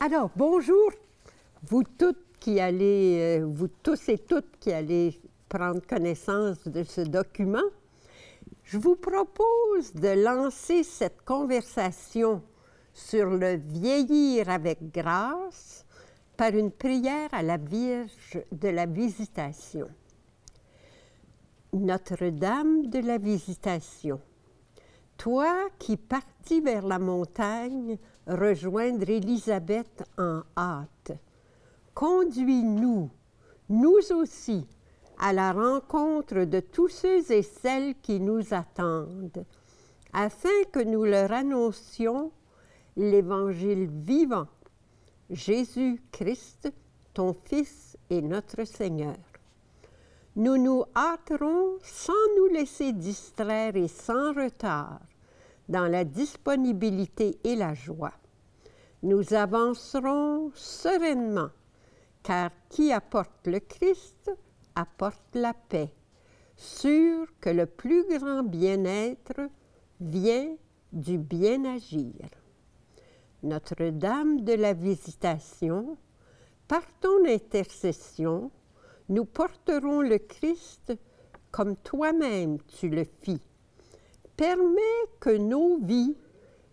Alors, bonjour, vous tous et toutes qui allez prendre connaissance de ce document. Je vous propose de lancer cette conversation sur le vieillir avec grâce par une prière à la Vierge de la Visitation. Notre-Dame de la Visitation, toi qui partis vers la montagne rejoindre Élisabeth en hâte, conduis-nous, nous aussi, à la rencontre de tous ceux et celles qui nous attendent, afin que nous leur annoncions l'Évangile vivant, Jésus-Christ, ton Fils et notre Seigneur. Nous nous hâterons sans nous laisser distraire et sans retard dans la disponibilité et la joie. Nous avancerons sereinement, car qui apporte le Christ apporte la paix, sûr que le plus grand bien-être vient du bien-agir. Notre-Dame de la Visitation, par ton intercession, nous porterons le Christ comme toi-même tu le fis. Permets que nos vies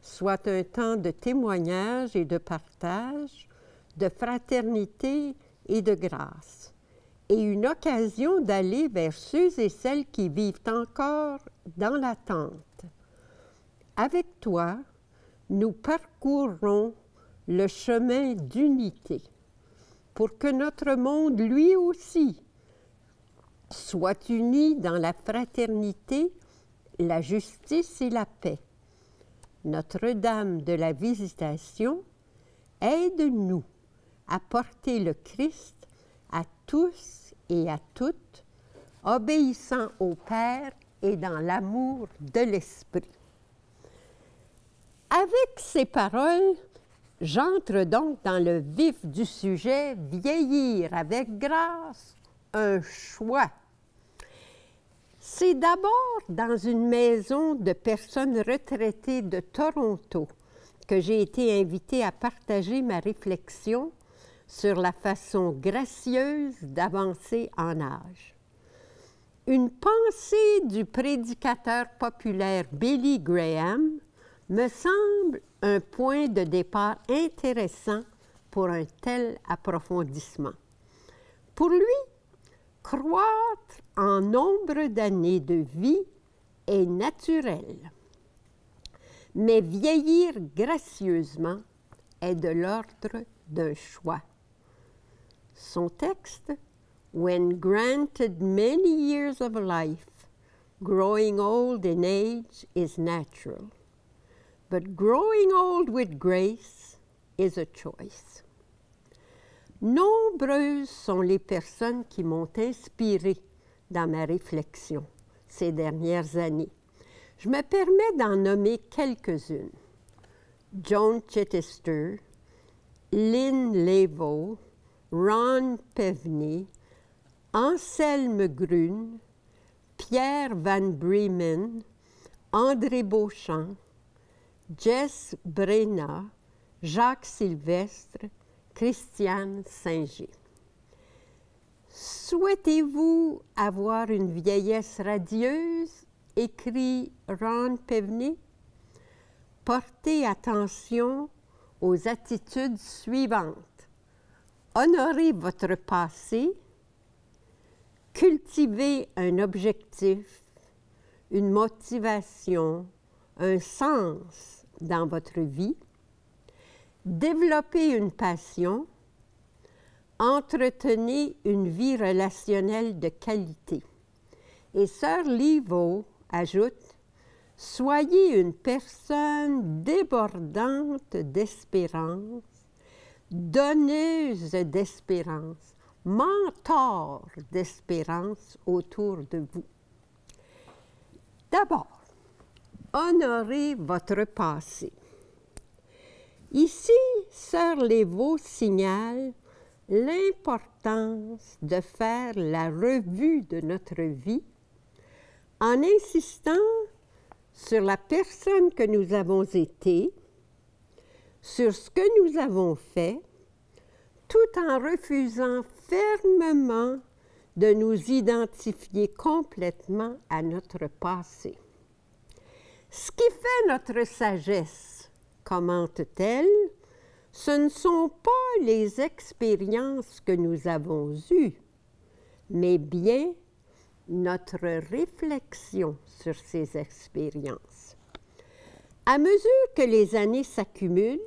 soient un temps de témoignage et de partage, de fraternité et de grâce, et une occasion d'aller vers ceux et celles qui vivent encore dans l'attente. Avec toi, nous parcourrons le chemin d'unité, pour que notre monde, lui aussi, soit uni dans la fraternité, la justice et la paix. Notre-Dame de la Visitation, aide-nous à porter le Christ à tous et à toutes, obéissant au Père et dans l'amour de l'Esprit. Avec ces paroles, j'entre donc dans le vif du sujet, vieillir avec grâce, un choix. C'est d'abord dans une maison de personnes retraitées de Toronto que j'ai été invitée à partager ma réflexion sur la façon gracieuse d'avancer en âge. Une pensée du prédicateur populaire Billy Graham me semble un point de départ intéressant pour un tel approfondissement. Pour lui, croître en nombre d'années de vie est naturel, mais vieillir gracieusement est de l'ordre d'un choix. Son texte, « When granted many years of life, growing old in age is natural. But growing old with grace is a choice. » Nombreuses sont les personnes qui m'ont inspirée dans ma réflexion ces dernières années. Je me permets d'en nommer quelques-unes. Joan Chittister, Lynn Levo, Ron Pevney, Anselme Grune, Pierre Van Bremen, André Beauchamp, Jess Brenna, Jacques Sylvestre, Christiane Singer. Souhaitez-vous avoir une vieillesse radieuse? Écrit Ron Pevney. Portez attention aux attitudes suivantes. Honorez votre passé, cultivez un objectif, une motivation, un sens dans votre vie, développez une passion, entretenez une vie relationnelle de qualité. Et Sœur Levo ajoute, soyez une personne débordante d'espérance, donneuse d'espérance, mentor d'espérance autour de vous. D'abord, honorez votre passé. Ici, Sœur Levo signale l'importance de faire la revue de notre vie en insistant sur la personne que nous avons été, sur ce que nous avons fait, tout en refusant fermement de nous identifier complètement à notre passé. Ce qui fait notre sagesse, commente-t-elle, ce ne sont pas les expériences que nous avons eues, mais bien notre réflexion sur ces expériences. À mesure que les années s'accumulent,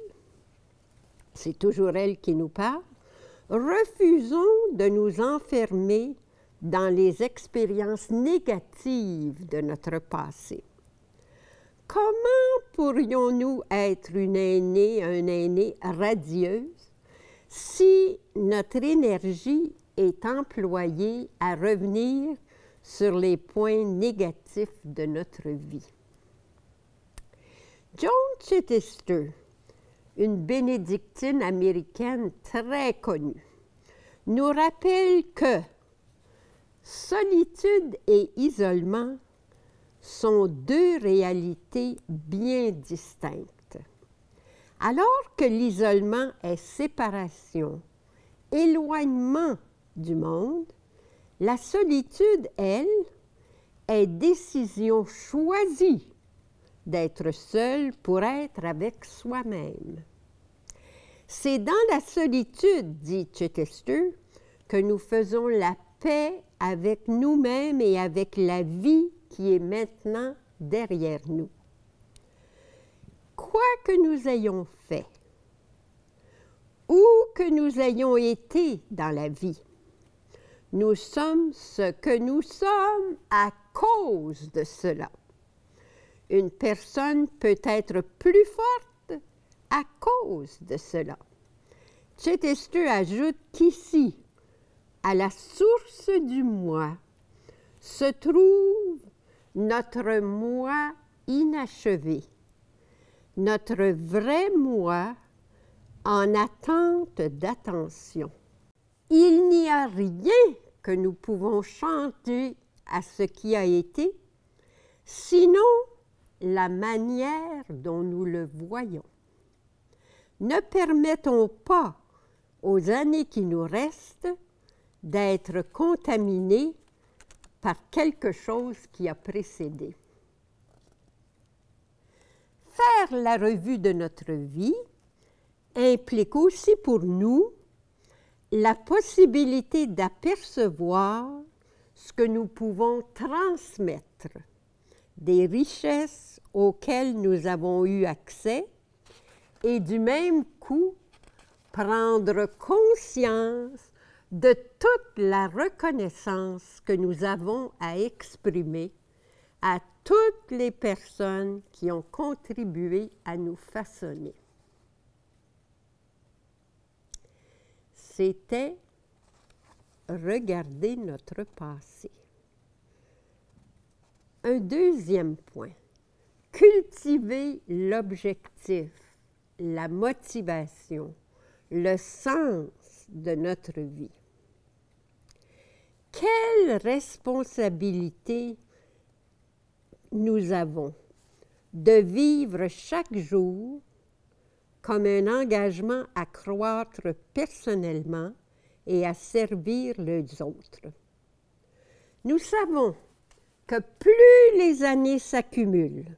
c'est toujours elle qui nous parle, refusons de nous enfermer dans les expériences négatives de notre passé. Comment pourrions-nous être une aînée, un aîné radieuse si notre énergie est employée à revenir sur les points négatifs de notre vie? Joan Chittister, une bénédictine américaine très connue, nous rappelle que solitude et isolement sont deux réalités bien distinctes. Alors que l'isolement est séparation, éloignement du monde, la solitude, elle, est décision choisie d'être seul pour être avec soi-même. C'est dans la solitude, dit Chittister, que nous faisons la paix avec nous-mêmes et avec la vie qui est maintenant derrière nous. Quoi que nous ayons fait, où que nous ayons été dans la vie, nous sommes ce que nous sommes à cause de cela. Une personne peut être plus forte à cause de cela. Chittister ajoute qu'ici, à la source du moi, se trouve notre moi inachevé, notre vrai moi en attente d'attention. Il n'y a rien que nous pouvons changer à ce qui a été, sinon la manière dont nous le voyons. Ne permettons pas aux années qui nous restent d'être contaminées par quelque chose qui a précédé. Faire la revue de notre vie implique aussi pour nous la possibilité d'apercevoir ce que nous pouvons transmettre, des richesses auxquelles nous avons eu accès, et du même coup prendre conscience de toute la reconnaissance que nous avons à exprimer à toutes les personnes qui ont contribué à nous façonner. C'était regarder notre passé. Un deuxième point, cultiver l'objectif, la motivation, le sens de notre vie. Quelle responsabilité nous avons de vivre chaque jour comme un engagement à croître personnellement et à servir les autres. Nous savons que plus les années s'accumulent,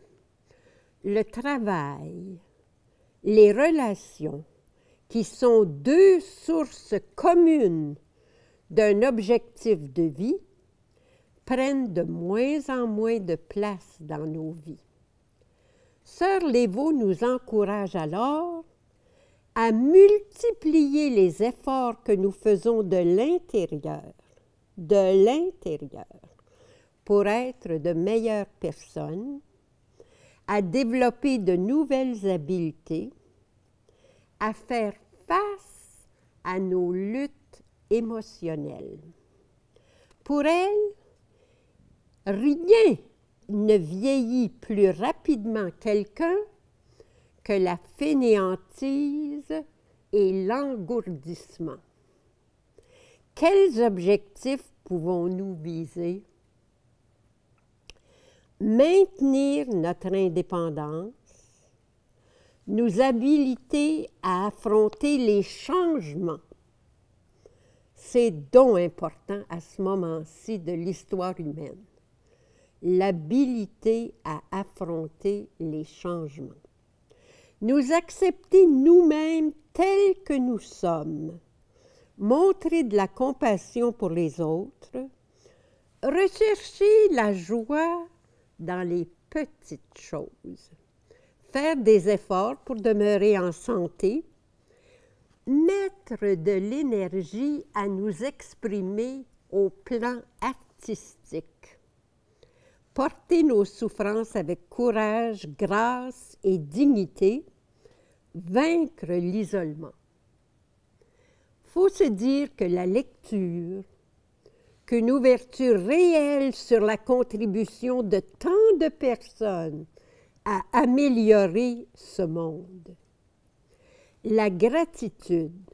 le travail, les relations, qui sont deux sources communes d'un objectif de vie, prennent de moins en moins de place dans nos vies. Sœur Lévaux nous encourage alors à multiplier les efforts que nous faisons de l'intérieur, pour être de meilleures personnes, à développer de nouvelles habiletés, à faire face à nos luttes émotionnelles. Pour elle, rien ne vieillit plus rapidement quelqu'un que la fainéantise et l'engourdissement. Quels objectifs pouvons-nous viser? Maintenir notre indépendance, nous habiliter à affronter les changements. C'est donc important à ce moment-ci de l'histoire humaine, l'habilité à affronter les changements. Nous accepter nous-mêmes tels que nous sommes, montrer de la compassion pour les autres, rechercher la joie dans les petites choses, faire des efforts pour demeurer en santé, mettre de l'énergie à nous exprimer au plan artistique, porter nos souffrances avec courage, grâce et dignité, vaincre l'isolement. Il faut se dire que la lecture, qu'une ouverture réelle sur la contribution de tant de personnes à améliorer ce monde, la gratitude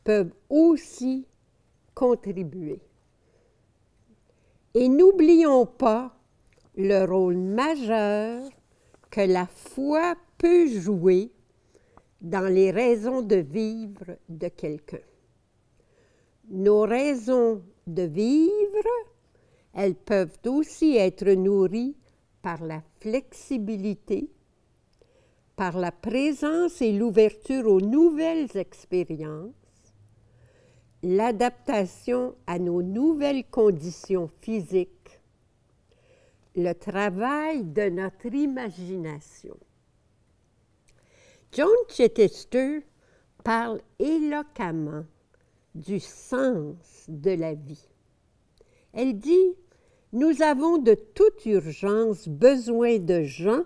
peuvent aussi contribuer. Et n'oublions pas le rôle majeur que la foi peut jouer dans les raisons de vivre de quelqu'un. Nos raisons de vivre, elles peuvent aussi être nourries par la flexibilité, par la présence et l'ouverture aux nouvelles expériences, l'adaptation à nos nouvelles conditions physiques, le travail de notre imagination. Joan Chittister parle éloquemment du sens de la vie. Elle dit « Nous avons de toute urgence besoin de gens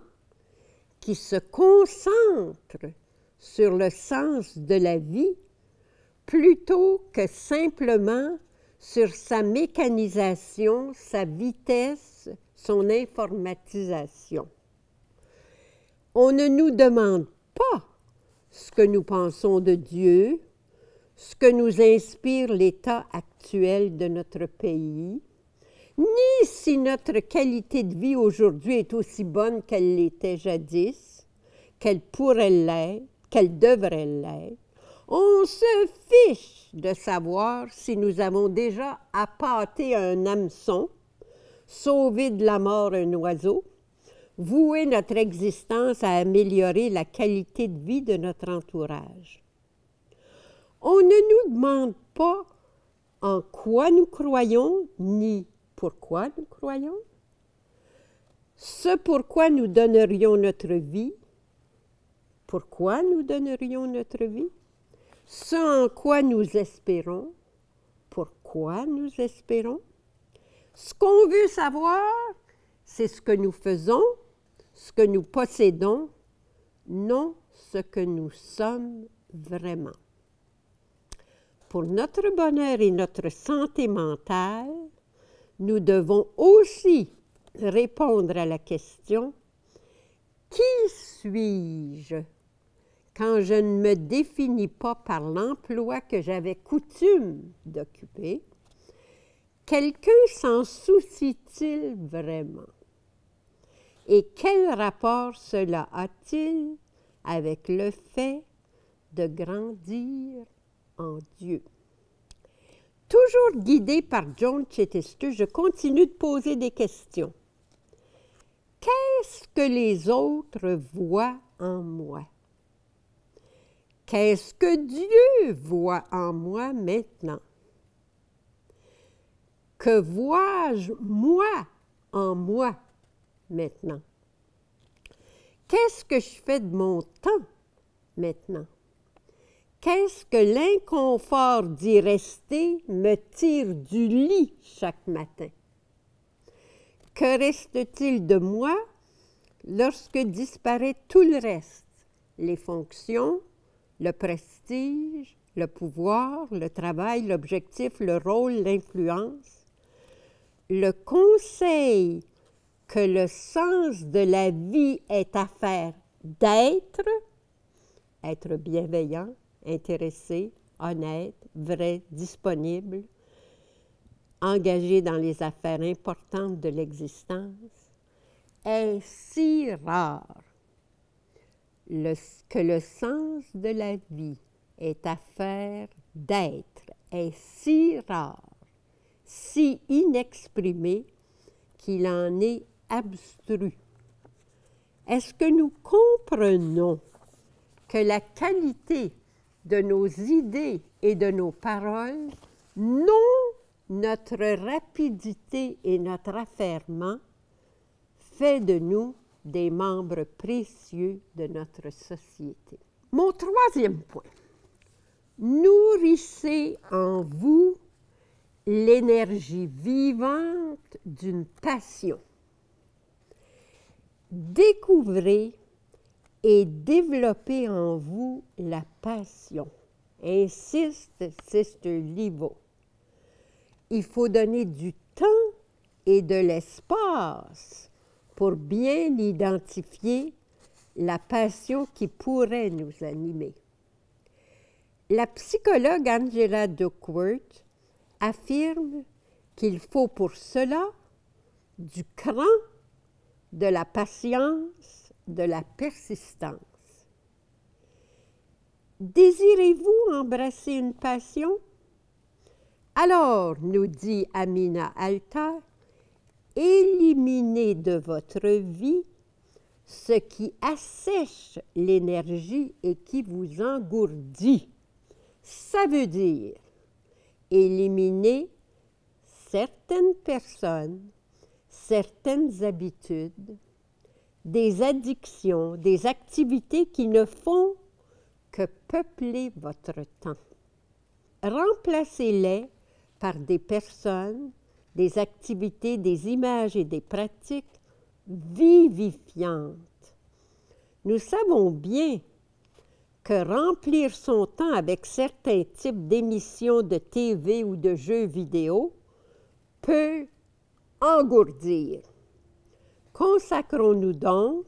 qui se concentrent sur le sens de la vie plutôt que simplement sur sa mécanisation, sa vitesse, son informatisation. On ne nous demande pas ce que nous pensons de Dieu, ce que nous inspire l'état actuel de notre pays, ni si notre qualité de vie aujourd'hui est aussi bonne qu'elle l'était jadis, qu'elle pourrait l'être, qu'elle devrait l'être. On se fiche de savoir si nous avons déjà appâté un hameçon, sauvé de la mort un oiseau, voué notre existence à améliorer la qualité de vie de notre entourage. On ne nous demande pas en quoi nous croyons, ni pourquoi nous croyons, ce pourquoi nous donnerions notre vie, pourquoi nous donnerions notre vie, ce en quoi nous espérons, pourquoi nous espérons. Ce qu'on veut savoir, c'est ce que nous faisons, ce que nous possédons, non ce que nous sommes vraiment. Pour notre bonheur et notre santé mentale, nous devons aussi répondre à la question « Qui suis-je » quand je ne me définis pas par l'emploi que j'avais coutume d'occuper? Quelqu'un s'en soucie-t-il vraiment? Et quel rapport cela a-t-il avec le fait de grandir en Dieu? Toujours guidée par Joan Chittister, je continue de poser des questions. Qu'est-ce que les autres voient en moi? Qu'est-ce que Dieu voit en moi maintenant? Que vois-je, moi, en moi, maintenant? Qu'est-ce que je fais de mon temps, maintenant? Qu'est-ce que l'inconfort d'y rester me tire du lit chaque matin? Que reste-t-il de moi lorsque disparaît tout le reste? Les fonctions, le prestige, le pouvoir, le travail, l'objectif, le rôle, l'influence. Le conseil que le sens de la vie est affaire d'être, être bienveillant, intéressé, honnête, vrai, disponible, engagé dans les affaires importantes de l'existence, est si rare que le sens de la vie est affaire d'être est si rare, si inexprimé qu'il en est abstru. Est-ce que nous comprenons que la qualité de nos idées et de nos paroles, non notre rapidité et notre affairement, fait de nous des membres précieux de notre société? Mon troisième point. Nourrissez en vous l'énergie vivante d'une passion. Découvrez et développez en vous la passion. Insiste Sister Livo. Il faut donner du temps et de l'espace pour bien identifier la passion qui pourrait nous animer. La psychologue Angela Duckworth affirme qu'il faut pour cela du cran, de la patience, de la persistance. Désirez-vous embrasser une passion? Alors, nous dit Amina Alter, éliminez de votre vie ce qui assèche l'énergie et qui vous engourdit. Ça veut dire éliminer certaines personnes, certaines habitudes, des addictions, des activités qui ne font que peupler votre temps. Remplacez-les par des personnes, des activités, des images et des pratiques vivifiantes. Nous savons bien que remplir son temps avec certains types d'émissions de TV ou de jeux vidéo peut engourdir. Consacrons-nous donc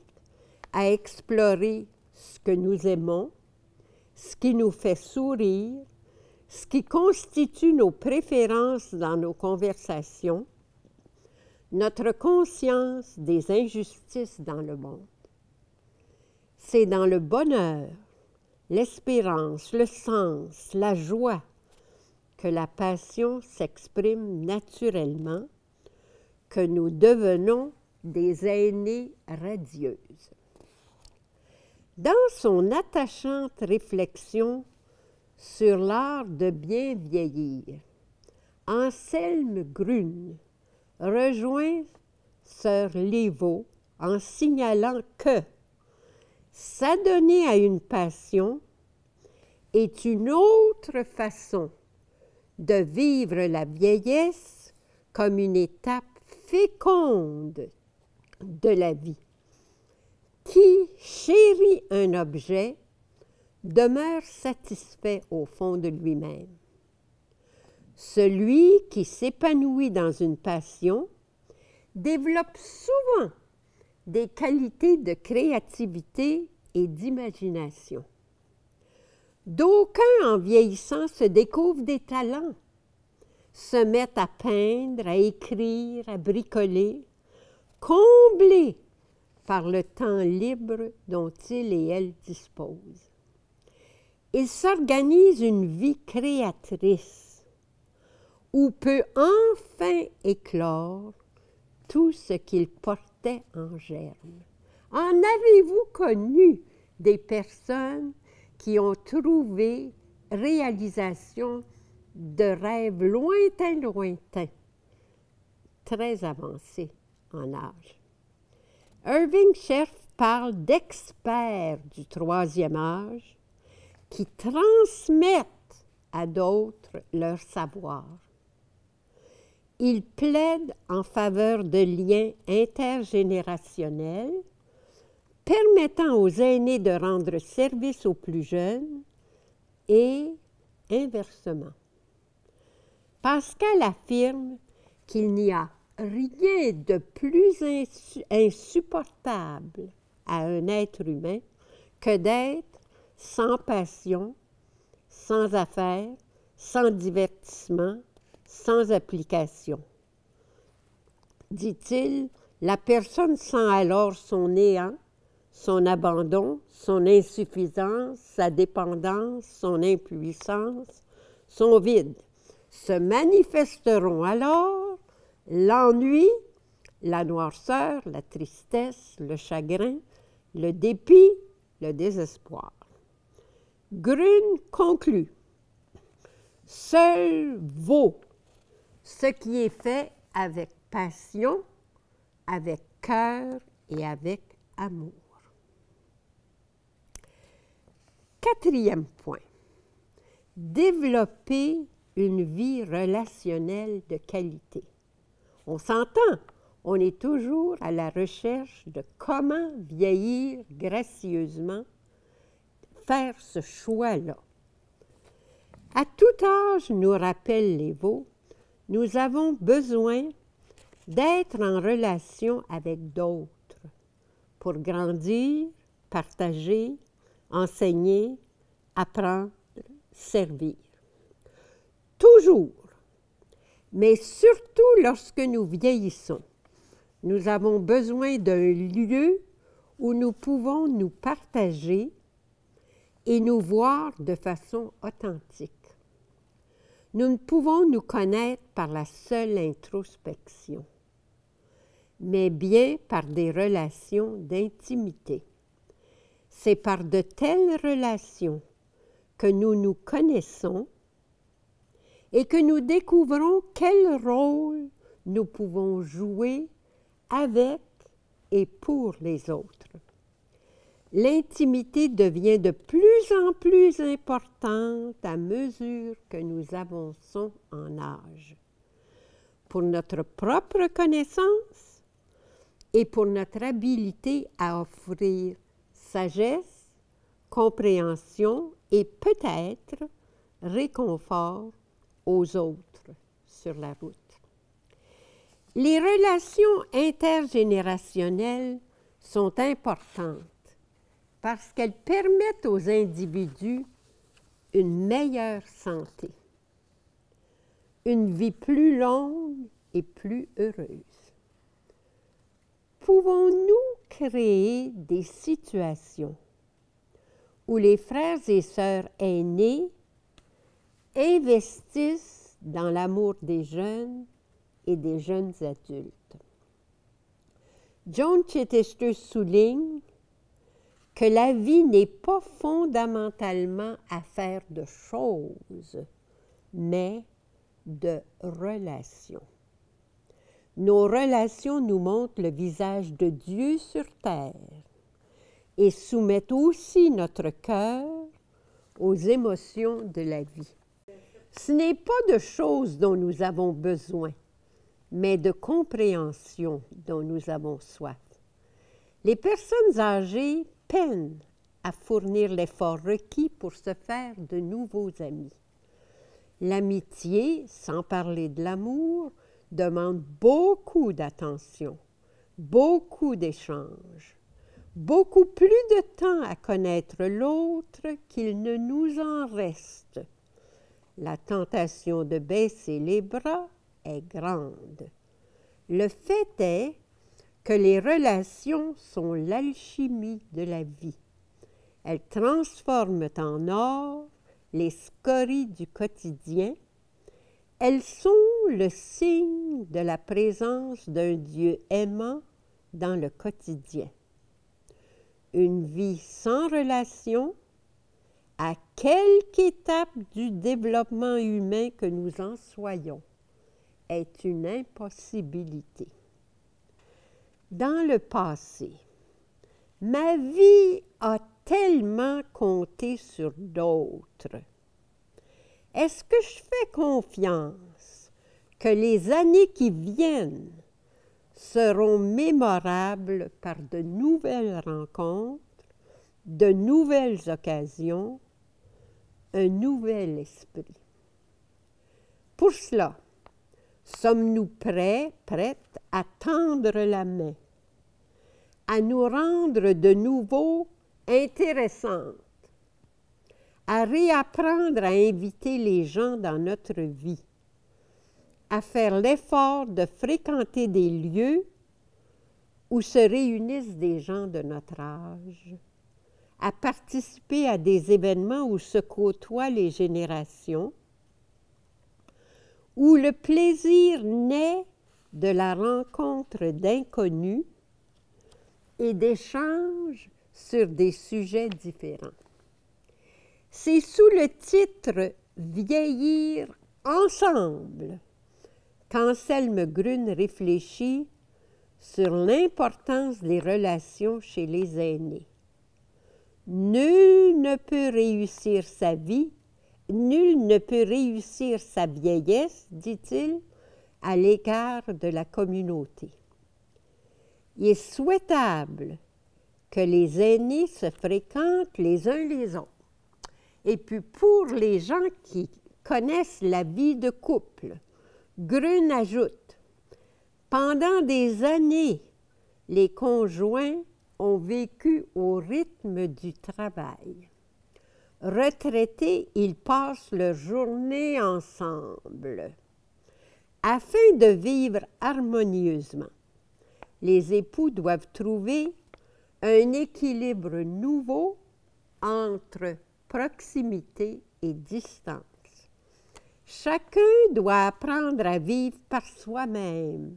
à explorer ce que nous aimons, ce qui nous fait sourire, ce qui constitue nos préférences dans nos conversations, notre conscience des injustices dans le monde. C'est dans le bonheur, l'espérance, le sens, la joie que la passion s'exprime naturellement, que nous devenons des aînées radieuses. Dans son attachante réflexion sur l'art de bien vieillir, Anselme Grün rejoint Sœur Livo en signalant que s'adonner à une passion est une autre façon de vivre la vieillesse comme une étape féconde de la vie. Qui chérit un objet demeure satisfait au fond de lui-même. Celui qui s'épanouit dans une passion développe souvent des qualités de créativité et d'imagination. D'aucuns, en vieillissant, se découvrent des talents, se mettent à peindre, à écrire, à bricoler, comblés par le temps libre dont ils et elles disposent. Ils s'organisent une vie créatrice où peut enfin éclore tout ce qu'ils portaient en germe. En avez-vous connu des personnes qui ont trouvé réalisation de rêves lointains, très avancés en âge? Irving Scherf parle d'experts du troisième âge qui transmettent à d'autres leur savoir. Il plaide en faveur de liens intergénérationnels permettant aux aînés de rendre service aux plus jeunes et inversement. Pascal affirme qu'il n'y a rien de plus insupportable à un être humain que d'être sans passion, sans affaires, sans divertissement, sans application. Dit-il, la personne sent alors son néant, son abandon, son insuffisance, sa dépendance, son impuissance, son vide. Se manifesteront alors l'ennui, la noirceur, la tristesse, le chagrin, le dépit, le désespoir. Grün conclut: seul vaut ce qui est fait avec passion, avec cœur et avec amour. Quatrième point, développer une vie relationnelle de qualité. On s'entend, on est toujours à la recherche de comment vieillir gracieusement, faire ce choix-là. À tout âge, nous rappellent les veaux, nous avons besoin d'être en relation avec d'autres pour grandir, partager, enseigner, apprendre, servir. Toujours, mais surtout lorsque nous vieillissons, nous avons besoin d'un lieu où nous pouvons nous partager et nous voir de façon authentique. Nous ne pouvons nous connaître par la seule introspection, mais bien par des relations d'intimité. C'est par de telles relations que nous nous connaissons et que nous découvrons quel rôle nous pouvons jouer avec et pour les autres. L'intimité devient de plus en plus importante à mesure que nous avançons en âge. Pour notre propre connaissance et pour notre habilité à offrir sagesse, compréhension et peut-être réconfort aux autres sur la route. Les relations intergénérationnelles sont importantes parce qu'elles permettent aux individus une meilleure santé, une vie plus longue et plus heureuse. Pouvons-nous créer des situations où les frères et sœurs aînés investissent dans l'amour des jeunes et des jeunes adultes? Joan Chittister souligne que la vie n'est pas fondamentalement affaire de choses, mais de relations. Nos relations nous montrent le visage de Dieu sur terre et soumettent aussi notre cœur aux émotions de la vie. Ce n'est pas de choses dont nous avons besoin, mais de compréhension dont nous avons soif. Les personnes âgées peinent à fournir l'effort requis pour se faire de nouveaux amis. L'amitié, sans parler de l'amour, demande beaucoup d'attention, beaucoup d'échanges, beaucoup plus de temps à connaître l'autre qu'il ne nous en reste. La tentation de baisser les bras est grande. Le fait est que les relations sont l'alchimie de la vie. Elles transforment en or les scories du quotidien. Elles sont le signe de la présence d'un Dieu aimant dans le quotidien. Une vie sans relation, à quelque étape du développement humain que nous en soyons, est une impossibilité. Dans le passé, ma vie a tellement compté sur d'autres. Est-ce que je fais confiance que les années qui viennent seront mémorables par de nouvelles rencontres, de nouvelles occasions, un nouvel esprit? Pour cela, sommes-nous prêtes à tendre la main, à nous rendre de nouveau intéressantes, à réapprendre à inviter les gens dans notre vie, à faire l'effort de fréquenter des lieux où se réunissent des gens de notre âge, à participer à des événements où se côtoient les générations, où le plaisir naît de la rencontre d'inconnus et d'échanges sur des sujets différents. C'est sous le titre « Vieillir ensemble » qu'Anselme Grün réfléchit sur l'importance des relations chez les aînés. Nul ne peut réussir sa vie, nul ne peut réussir sa vieillesse, dit-il, à l'égard de la communauté. Il est souhaitable que les aînés se fréquentent les uns les autres. Et puis pour les gens qui connaissent la vie de couple, Grün ajoute, pendant des années, les conjoints ont vécu au rythme du travail. Retraités, ils passent leur journée ensemble. Afin de vivre harmonieusement, les époux doivent trouver un équilibre nouveau entre proximité et distance. Chacun doit apprendre à vivre par soi-même,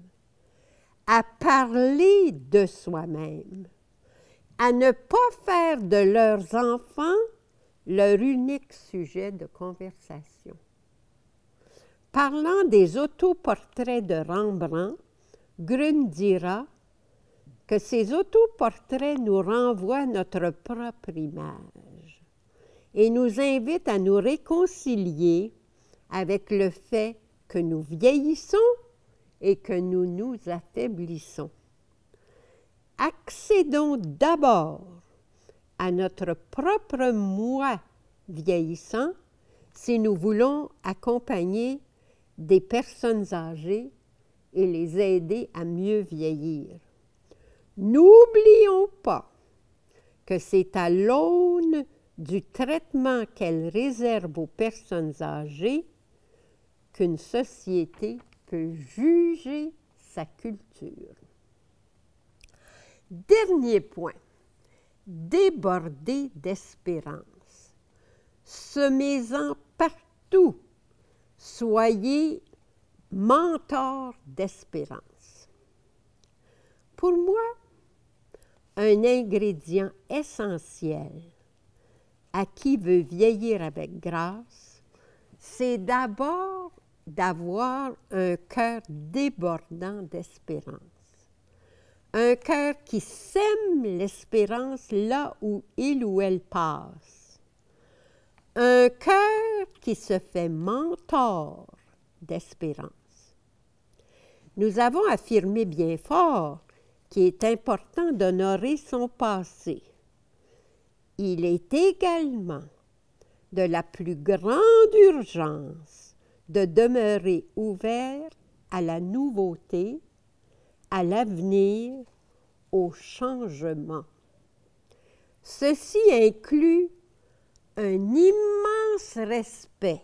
à parler de soi-même, à ne pas faire de leurs enfants leur unique sujet de conversation. Parlant des autoportraits de Rembrandt, Grün dira que ces autoportraits nous renvoient notre propre image et nous invitent à nous réconcilier avec le fait que nous vieillissons et que nous nous affaiblissons. Accédons d'abord à notre propre moi vieillissant si nous voulons accompagner des personnes âgées et les aider à mieux vieillir. N'oublions pas que c'est à l'aune du traitement qu'elle réserve aux personnes âgées qu'une société peut juger sa culture. Dernier point, déborder d'espérance. Semez-en partout. Soyez mentors d'espérance. Pour moi, un ingrédient essentiel à qui veut vieillir avec grâce, c'est d'abord d'avoir un cœur débordant d'espérance. Un cœur qui sème l'espérance là où il ou elle passe. Un cœur qui se fait mentor d'espérance. Nous avons affirmé bien fort qu'il est important d'honorer son passé. Il est également de la plus grande urgence de demeurer ouvert à la nouveauté, à l'avenir, au changement. Ceci inclut un immense respect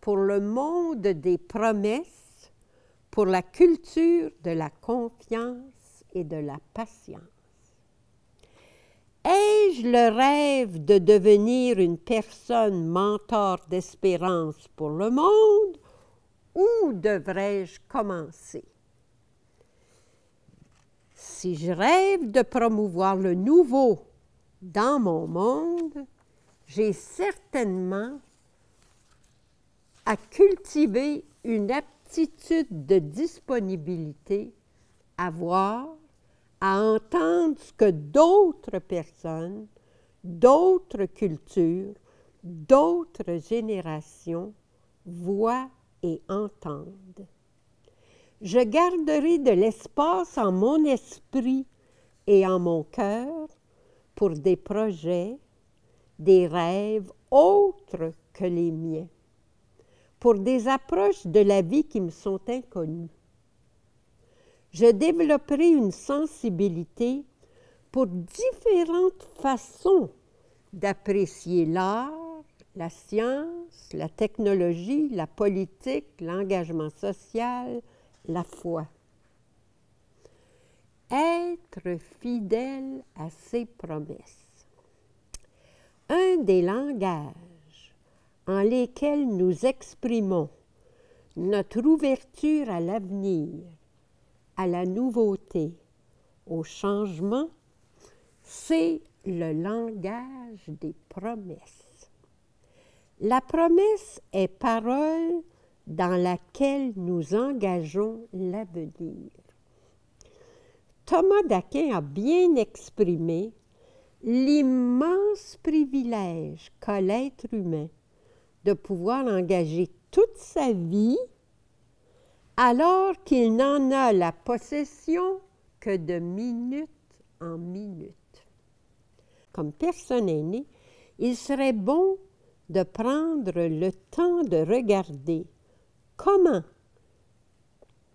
pour le monde des promesses, pour la culture de la confiance et de la patience. Ai-je le rêve de devenir une personne mentor d'espérance pour le monde ou devrais-je commencer? Si je rêve de promouvoir le nouveau dans mon monde, j'ai certainement à cultiver une aptitude de disponibilité à voir, à entendre ce que d'autres personnes, d'autres cultures, d'autres générations voient et entendent. Je garderai de l'espace en mon esprit et en mon cœur pour des projets, des rêves autres que les miens, pour des approches de la vie qui me sont inconnues. Je développerai une sensibilité pour différentes façons d'apprécier l'art, la science, la technologie, la politique, l'engagement social, la foi. Être fidèle à ses promesses. Un des langages en lesquels nous exprimons notre ouverture à l'avenir, à la nouveauté, au changement, c'est le langage des promesses. La promesse est parole dans laquelle nous engageons l'avenir. Thomas d'Aquin a bien exprimé l'immense privilège qu'a l'être humain de pouvoir engager toute sa vie alors qu'il n'en a la possession que de minute en minute. Comme personne aînée, il serait bon de prendre le temps de regarder comment,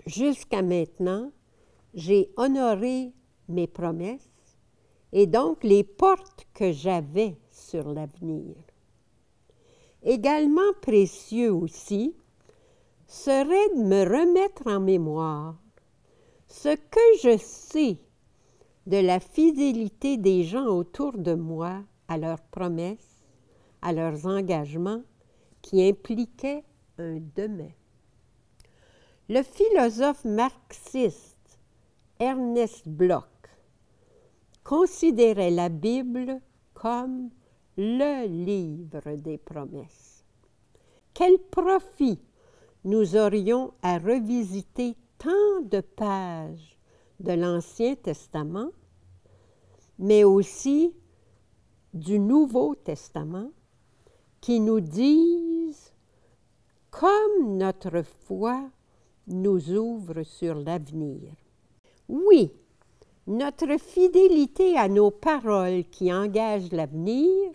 jusqu'à maintenant, j'ai honoré mes promesses et donc les portes que j'avais sur l'avenir. Également précieux aussi serait de me remettre en mémoire ce que je sais de la fidélité des gens autour de moi à leurs promesses, à leurs engagements qui impliquaient un demain. Le philosophe marxiste Ernest Bloch considérait la Bible comme le livre des promesses. Quel profit nous aurions à revisiter tant de pages de l'Ancien Testament, mais aussi du Nouveau Testament, qui nous disent comme notre foi nous ouvre sur l'avenir. Oui, notre fidélité à nos paroles qui engagent l'avenir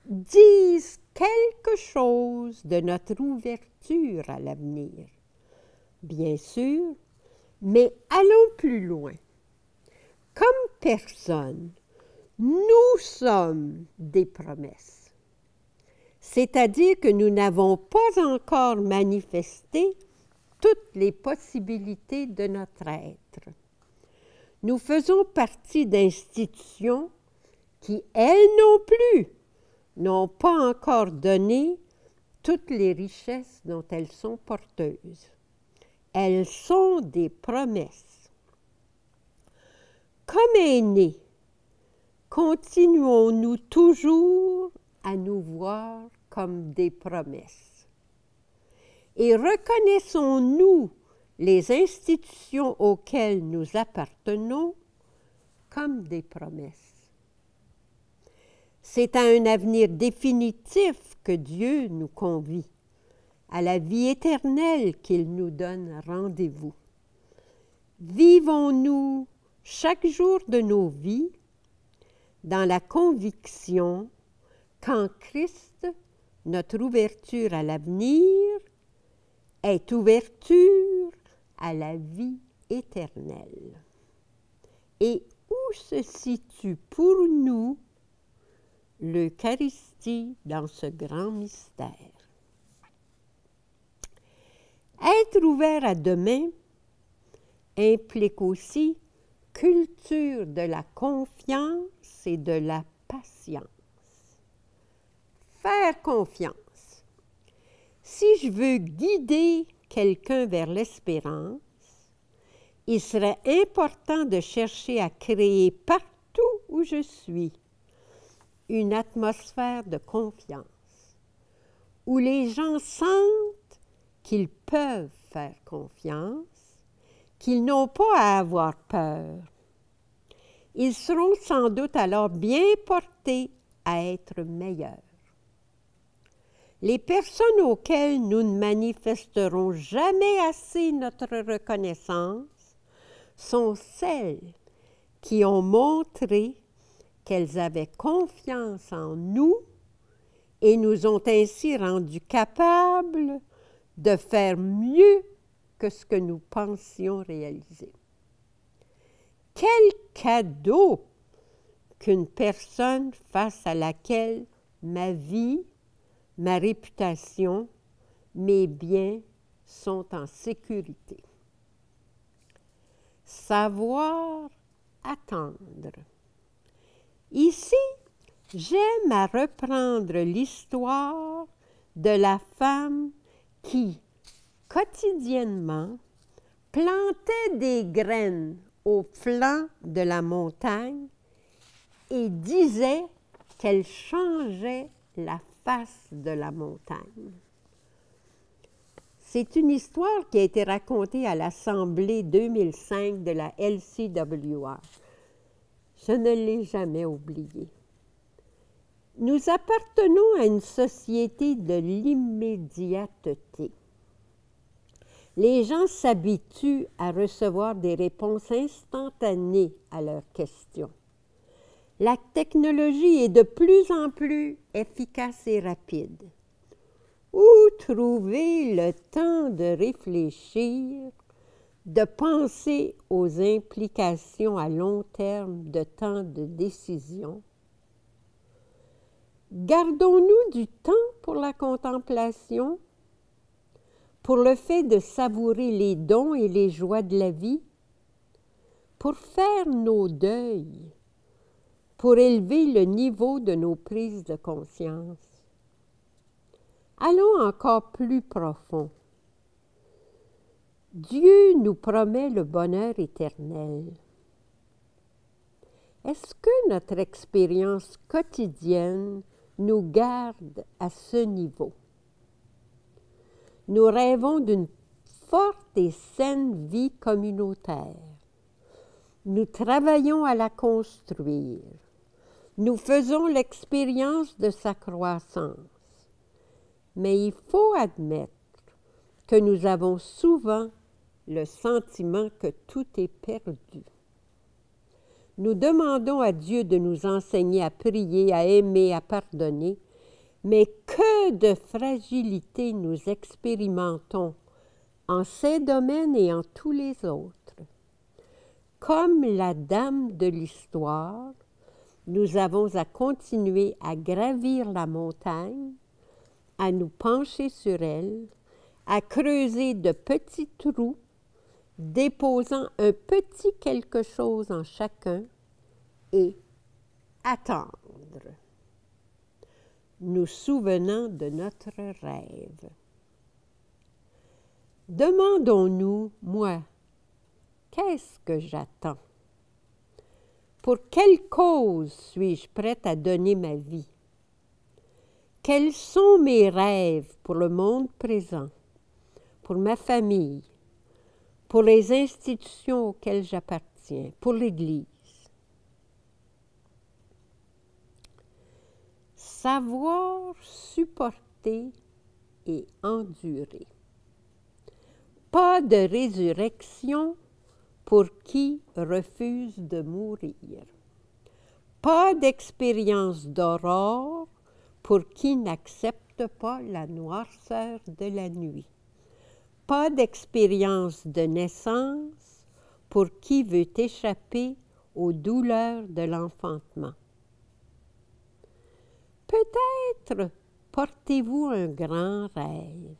disent quelque chose de notre ouverture à l'avenir. Bien sûr, mais allons plus loin. Comme personne, nous sommes des promesses. C'est-à-dire que nous n'avons pas encore manifesté toutes les possibilités de notre être. Nous faisons partie d'institutions qui, elles non plus, n'ont pas encore donné toutes les richesses dont elles sont porteuses. Elles sont des promesses. Comme aînés, continuons-nous toujours à nous voir comme des promesses? Et reconnaissons-nous les institutions auxquelles nous appartenons comme des promesses? C'est à un avenir définitif que Dieu nous convie, à la vie éternelle qu'il nous donne rendez-vous. Vivons-nous chaque jour de nos vies dans la conviction qu'en Christ, notre ouverture à l'avenir est ouverture à la vie éternelle. Et où se situe pour nous l'Eucharistie dans ce grand mystère? Être ouvert à demain implique aussi culture de la confiance et de la patience. Faire confiance. Si je veux guider quelqu'un vers l'espérance, il serait important de chercher à créer partout où je suis une atmosphère de confiance, où les gens sentent qu'ils peuvent faire confiance, qu'ils n'ont pas à avoir peur. Ils seront sans doute alors bien portés à être meilleurs. Les personnes auxquelles nous ne manifesterons jamais assez notre reconnaissance sont celles qui ont montré qu'elles avaient confiance en nous et nous ont ainsi rendus capables de faire mieux que ce que nous pensions réaliser. Quel cadeau qu'une personne face à laquelle ma vie, ma réputation, mes biens sont en sécurité. savoir attendre. Ici, j'aime à reprendre l'histoire de la femme qui, quotidiennement, plantait des graines au flanc de la montagne et disait qu'elle changeait la face de la montagne. C'est une histoire qui a été racontée à l'Assemblée 2005 de la LCWR. Je ne l'ai jamais oubliée. Nous appartenons à une société de l'immédiateté. Les gens s'habituent à recevoir des réponses instantanées à leurs questions. La technologie est de plus en plus efficace et rapide. Où trouver le temps de réfléchir, de penser aux implications à long terme de tant de décisions? Gardons-nous du temps pour la contemplation, pour le fait de savourer les dons et les joies de la vie, pour faire nos deuils, pour élever le niveau de nos prises de conscience? Allons encore plus profond. Dieu nous promet le bonheur éternel. Est-ce que notre expérience quotidienne nous garde à ce niveau? Nous rêvons d'une forte et saine vie communautaire. Nous travaillons à la construire. Nous faisons l'expérience de sa croissance. Mais il faut admettre que nous avons souvent le sentiment que tout est perdu. Nous demandons à Dieu de nous enseigner à prier, à aimer, à pardonner, mais que de fragilité nous expérimentons en ces domaines et en tous les autres. Comme la dame de l'histoire, nous avons à continuer à gravir la montagne, à nous pencher sur elle, à creuser de petits trous, déposant un petit quelque chose en chacun et attendre, nous souvenant de notre rêve. Demandons-nous, moi, qu'est-ce que j'attends? Pour quelle cause suis-je prête à donner ma vie? Quels sont mes rêves pour le monde présent, pour ma famille, pour les institutions auxquelles j'appartiens, pour l'Église? Savoir supporter et endurer. Pas de résurrection pour qui refuse de mourir. Pas d'expérience d'aurore pour qui n'accepte pas la noirceur de la nuit. Pas d'expérience de naissance pour qui veut échapper aux douleurs de l'enfantement. Peut-être portez-vous un grand rêve,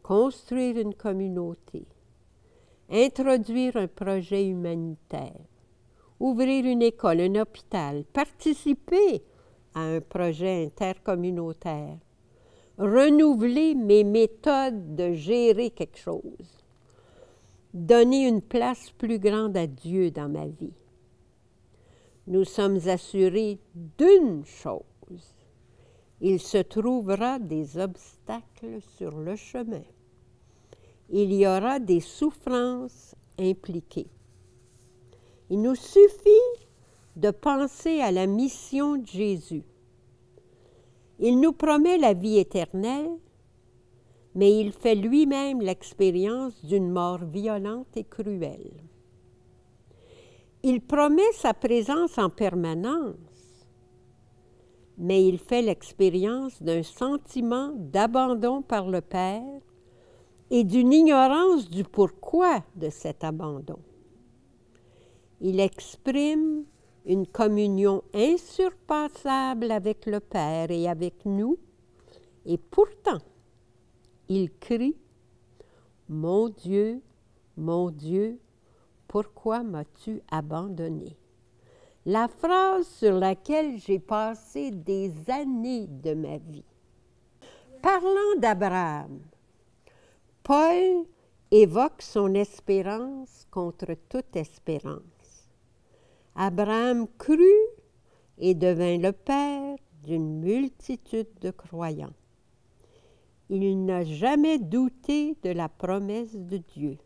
construire une communauté, introduire un projet humanitaire, ouvrir une école, un hôpital, participer à un projet intercommunautaire, renouveler mes méthodes de gérer quelque chose, donner une place plus grande à Dieu dans ma vie. Nous sommes assurés d'une chose, il se trouvera des obstacles sur le chemin. Il y aura des souffrances impliquées. Il nous suffit de penser à la mission de Jésus. Il nous promet la vie éternelle, mais il fait lui-même l'expérience d'une mort violente et cruelle. Il promet sa présence en permanence, mais il fait l'expérience d'un sentiment d'abandon par le Père et d'une ignorance du pourquoi de cet abandon. Il exprime une communion insurpassable avec le Père et avec nous, et pourtant, il crie « Mon Dieu, pourquoi m'as-tu abandonné? La phrase sur laquelle j'ai passé des années de ma vie. Parlant d'Abraham, Paul évoque son espérance contre toute espérance. Abraham crut et devint le père d'une multitude de croyants. Il n'a jamais douté de la promesse de Dieu.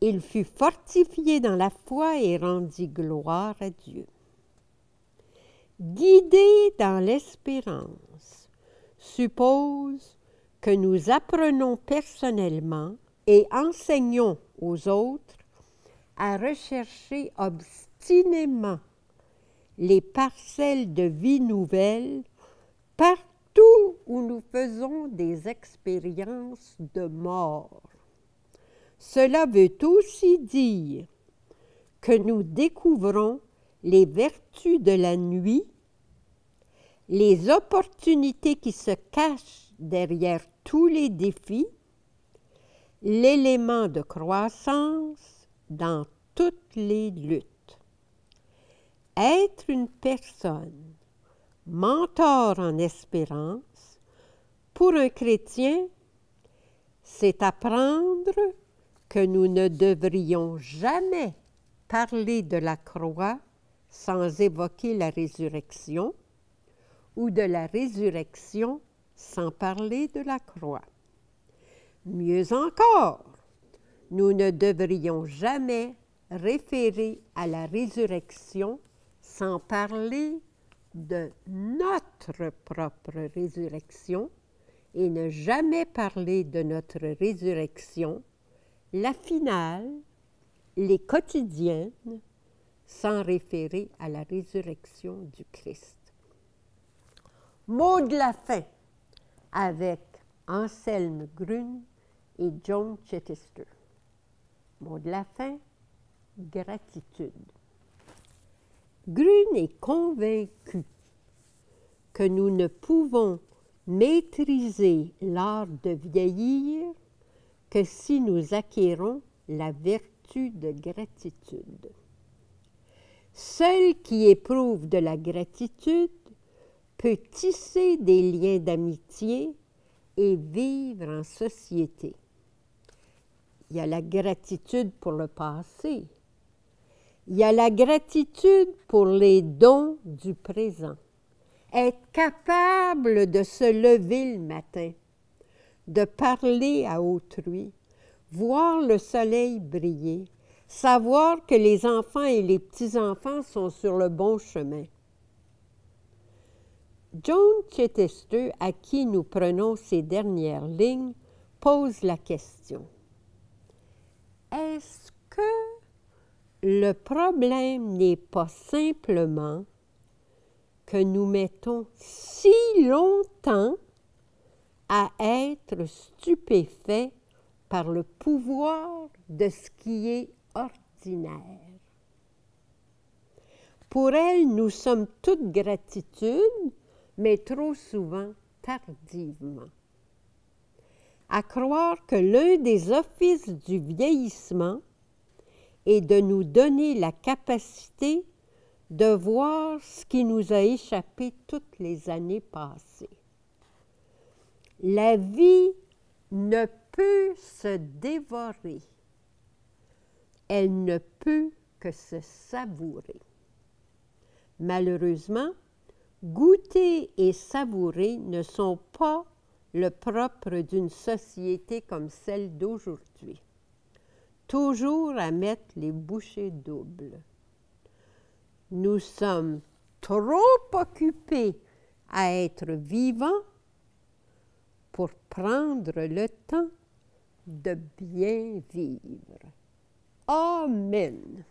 Il fut fortifié dans la foi et rendit gloire à Dieu. Guidé dans l'espérance suppose que nous apprenons personnellement et enseignons aux autres à rechercher obstinément les parcelles de vie nouvelles partout où nous faisons des expériences de mort. Cela veut aussi dire que nous découvrons les vertus de la nuit, les opportunités qui se cachent derrière tous les défis, l'élément de croissance dans toutes les luttes. Être une personne, mentor en espérance, pour un chrétien, c'est apprendre que nous ne devrions jamais parler de la croix sans évoquer la résurrection, ou de la résurrection sans parler de la croix. Mieux encore, nous ne devrions jamais référer à la résurrection sans parler de notre propre résurrection et ne jamais parler de notre résurrection, la finale, les quotidiennes, sans référer à la résurrection du Christ. Mot de la fin avec Anselm Grün et Joan Chittister. Mot de la fin, gratitude. Grün est convaincu que nous ne pouvons maîtriser l'art de vieillir que si nous acquérons la vertu de gratitude. Seul qui éprouve de la gratitude peut tisser des liens d'amitié et vivre en société. Il y a la gratitude pour le passé. Il y a la gratitude pour les dons du présent. Être capable de se lever le matin, de parler à autrui, voir le soleil briller, savoir que les enfants et les petits-enfants sont sur le bon chemin. Joan Chittister, à qui nous prenons ces dernières lignes, pose la question. Est-ce que le problème n'est pas simplement que nous mettons si longtemps à être stupéfaits par le pouvoir de ce qui est ordinaire? Pour elle, nous sommes toutes gratitude, mais trop souvent tardivement. À croire que l'un des offices du vieillissement est de nous donner la capacité de voir ce qui nous a échappé toutes les années passées. La vie ne peut se dévorer. Elle ne peut que se savourer. Malheureusement, goûter et savourer ne sont pas le propre d'une société comme celle d'aujourd'hui. Toujours à mettre les bouchées doubles. Nous sommes trop occupés à être vivants pour prendre le temps de bien vivre. Amen.